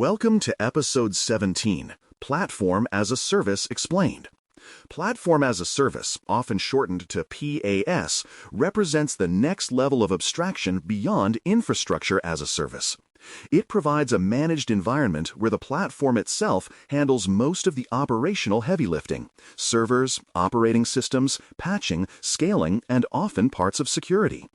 Welcome to Episode 17, Platform as a Service Explained. Platform as a Service, often shortened to PaaS, represents the next level of abstraction beyond infrastructure as a service. It provides a managed environment where the platform itself handles most of the operational heavy lifting: servers, operating systems, patching, scaling, and often parts of security.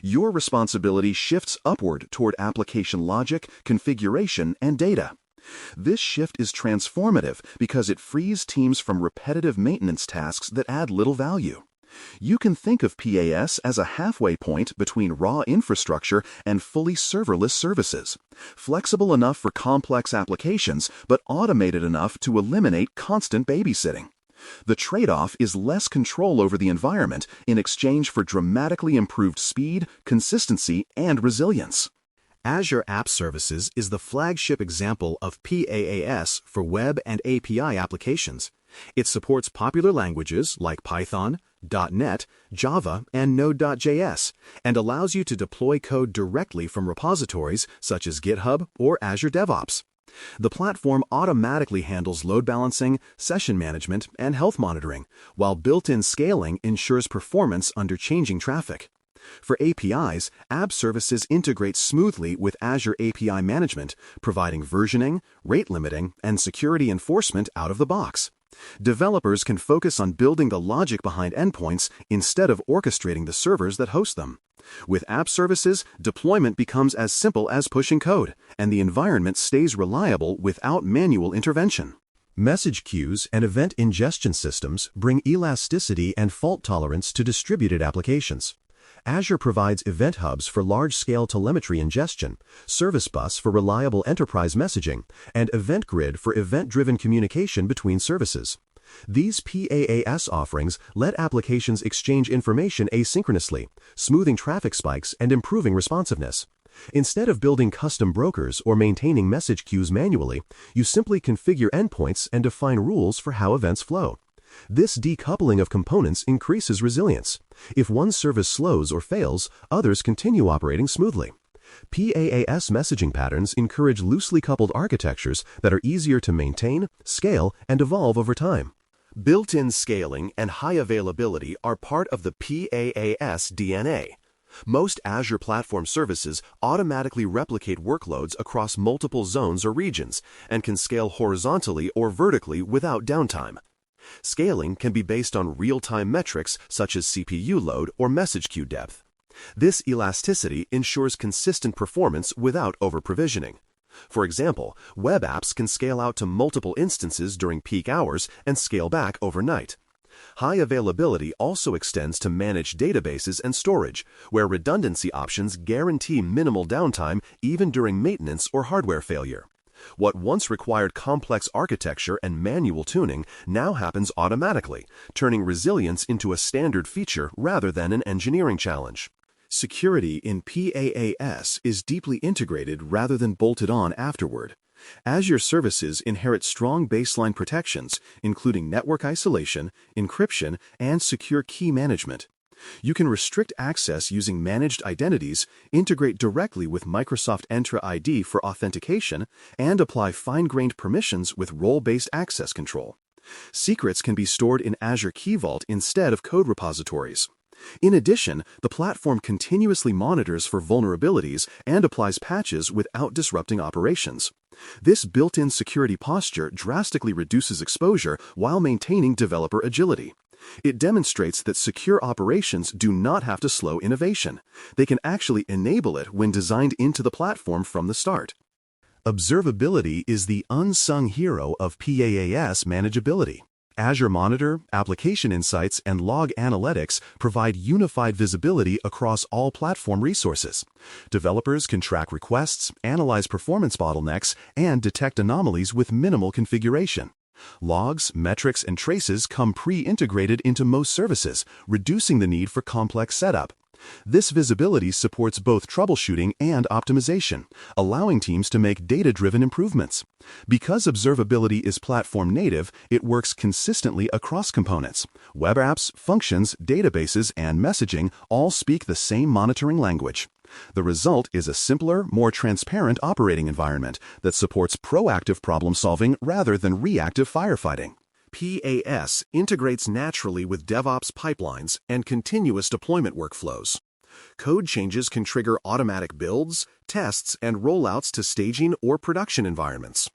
Your responsibility shifts upward toward application logic, configuration, and data. This shift is transformative because it frees teams from repetitive maintenance tasks that add little value. You can think of PaaS as a halfway point between raw infrastructure and fully serverless services, flexible enough for complex applications but automated enough to eliminate constant babysitting. The trade-off is less control over the environment in exchange for dramatically improved speed, consistency, and resilience. Azure App Services is the flagship example of PaaS for web and API applications. It supports popular languages like Python, .NET, Java, and Node.js, and allows you to deploy code directly from repositories such as GitHub or Azure DevOps. The platform automatically handles load balancing, session management, and health monitoring, while built-in scaling ensures performance under changing traffic. For APIs, App Services integrate smoothly with Azure API Management, providing versioning, rate limiting, and security enforcement out of the box. Developers can focus on building the logic behind endpoints instead of orchestrating the servers that host them. With App Services, deployment becomes as simple as pushing code, and the environment stays reliable without manual intervention. Message queues and event ingestion systems bring elasticity and fault tolerance to distributed applications. Azure provides event hubs for large-scale telemetry ingestion, Service Bus for reliable enterprise messaging, and Event Grid for event-driven communication between services. These PaaS offerings let applications exchange information asynchronously, smoothing traffic spikes and improving responsiveness. Instead of building custom brokers or maintaining message queues manually, you simply configure endpoints and define rules for how events flow. This decoupling of components increases resilience. If one service slows or fails, others continue operating smoothly. PaaS messaging patterns encourage loosely coupled architectures that are easier to maintain, scale, and evolve over time. Built-in scaling and high availability are part of the PaaS DNA. Most Azure platform services automatically replicate workloads across multiple zones or regions and can scale horizontally or vertically without downtime. Scaling can be based on real-time metrics such as CPU load or message queue depth. This elasticity ensures consistent performance without over-provisioning. For example, web apps can scale out to multiple instances during peak hours and scale back overnight. High availability also extends to managed databases and storage, where redundancy options guarantee minimal downtime even during maintenance or hardware failure. What once required complex architecture and manual tuning now happens automatically, turning resilience into a standard feature rather than an engineering challenge. Security in PaaS is deeply integrated rather than bolted on afterward. Azure services inherit strong baseline protections, including network isolation, encryption, and secure key management. You can restrict access using managed identities, integrate directly with Microsoft Entra ID for authentication, and apply fine-grained permissions with role-based access control. Secrets can be stored in Azure Key Vault instead of code repositories. In addition, the platform continuously monitors for vulnerabilities and applies patches without disrupting operations. This built-in security posture drastically reduces exposure while maintaining developer agility. It demonstrates that secure operations do not have to slow innovation. They can actually enable it when designed into the platform from the start. Observability is the unsung hero of PaaS manageability. Azure Monitor, Application Insights, and Log Analytics provide unified visibility across all platform resources. Developers can track requests, analyze performance bottlenecks, and detect anomalies with minimal configuration. Logs, metrics, and traces come pre-integrated into most services, reducing the need for complex setup. This visibility supports both troubleshooting and optimization, allowing teams to make data-driven improvements. Because observability is platform-native, it works consistently across components. Web apps, functions, databases, and messaging all speak the same monitoring language. The result is a simpler, more transparent operating environment that supports proactive problem-solving rather than reactive firefighting. PaaS integrates naturally with DevOps pipelines and continuous deployment workflows. Code changes can trigger automatic builds, tests, and rollouts to staging or production environments.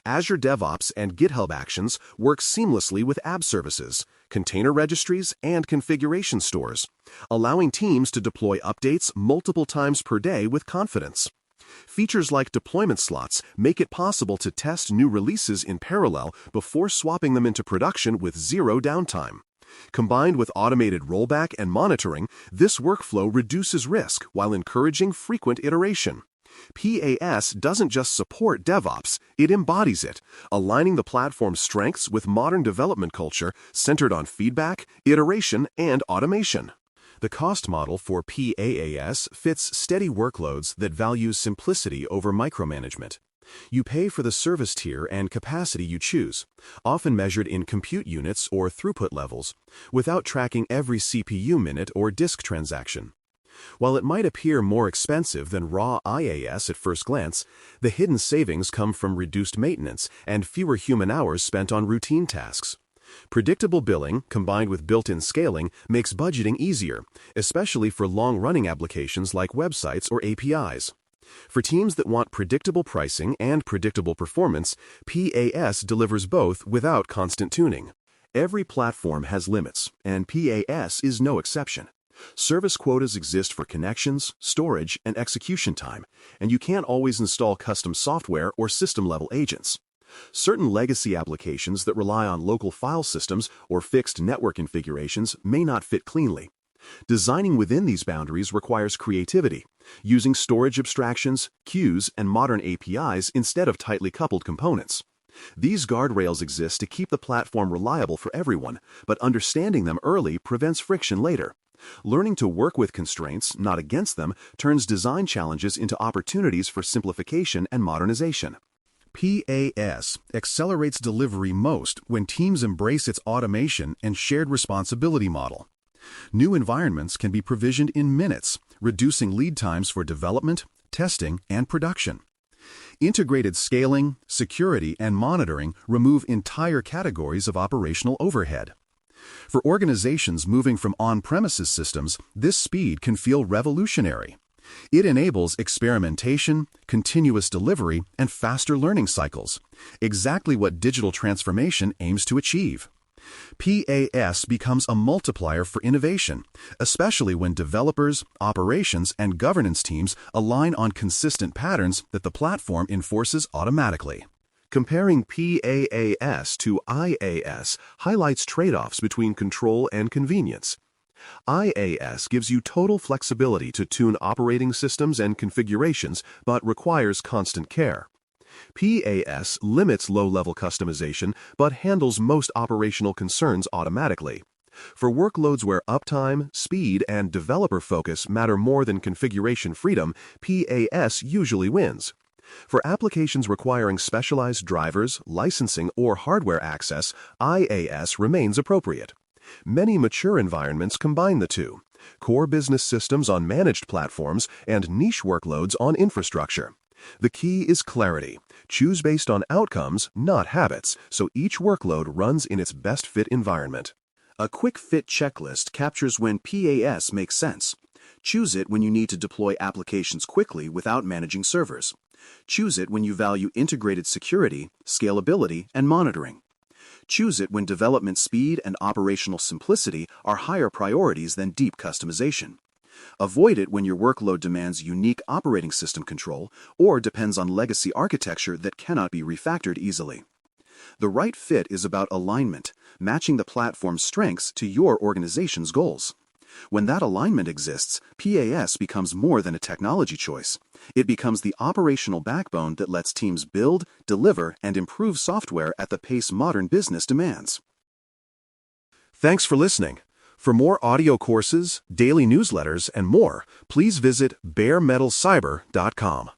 Azure DevOps and GitHub Actions work seamlessly with app services, container registries, and configuration stores, allowing teams to deploy updates multiple times per day with confidence. Features like deployment slots make it possible to test new releases in parallel before swapping them into production with zero downtime. Combined with automated rollback and monitoring, this workflow reduces risk while encouraging frequent iteration. PaaS doesn't just support DevOps, it embodies it, aligning the platform's strengths with modern development culture centered on feedback, iteration, and automation. The cost model for PaaS fits steady workloads that value simplicity over micromanagement. You pay for the service tier and capacity you choose, often measured in compute units or throughput levels, without tracking every CPU minute or disk transaction. While it might appear more expensive than raw IaaS at first glance, the hidden savings come from reduced maintenance and fewer human hours spent on routine tasks. Predictable billing, combined with built-in scaling, makes budgeting easier, especially for long-running applications like websites or APIs. For teams that want predictable pricing and predictable performance, PaaS delivers both without constant tuning. Every platform has limits, and PaaS is no exception. Service quotas exist for connections, storage, and execution time, and you can't always install custom software or system-level agents. Certain legacy applications that rely on local file systems or fixed network configurations may not fit cleanly. Designing within these boundaries requires creativity, using storage abstractions, queues, and modern APIs instead of tightly coupled components. These guardrails exist to keep the platform reliable for everyone, but understanding them early prevents friction later. Learning to work with constraints, not against them, turns design challenges into opportunities for simplification and modernization. PaaS accelerates delivery most when teams embrace its automation and shared responsibility model. New environments can be provisioned in minutes, reducing lead times for development, testing, and production. Integrated scaling, security, and monitoring remove entire categories of operational overhead. For organizations moving from on-premises systems, this speed can feel revolutionary. It enables experimentation, continuous delivery, and faster learning cycles, exactly what digital transformation aims to achieve. PaaS becomes a multiplier for innovation, especially when developers, operations, and governance teams align on consistent patterns that the platform enforces automatically. Comparing PaaS to IaaS highlights trade-offs between control and convenience. IaaS gives you total flexibility to tune operating systems and configurations, but requires constant care. PaaS limits low-level customization, but handles most operational concerns automatically. For workloads where uptime, speed, and developer focus matter more than configuration freedom, PaaS usually wins. For applications requiring specialized drivers, licensing, or hardware access, IaaS remains appropriate. Many mature environments combine the two: core business systems on managed platforms and niche workloads on infrastructure. The key is clarity. Choose based on outcomes, not habits, so each workload runs in its best fit environment. A quick fit checklist captures when PaaS makes sense. Choose it when you need to deploy applications quickly without managing servers. Choose it when you value integrated security, scalability, and monitoring. Choose it when development speed and operational simplicity are higher priorities than deep customization. Avoid it when your workload demands unique operating system control or depends on legacy architecture that cannot be refactored easily. The right fit is about alignment, matching the platform's strengths to your organization's goals. When that alignment exists, PaaS becomes more than a technology choice. It becomes the operational backbone that lets teams build, deliver, and improve software at the pace modern business demands. Thanks for listening. For more audio courses, daily newsletters, and more, please visit baremetalcyber.com.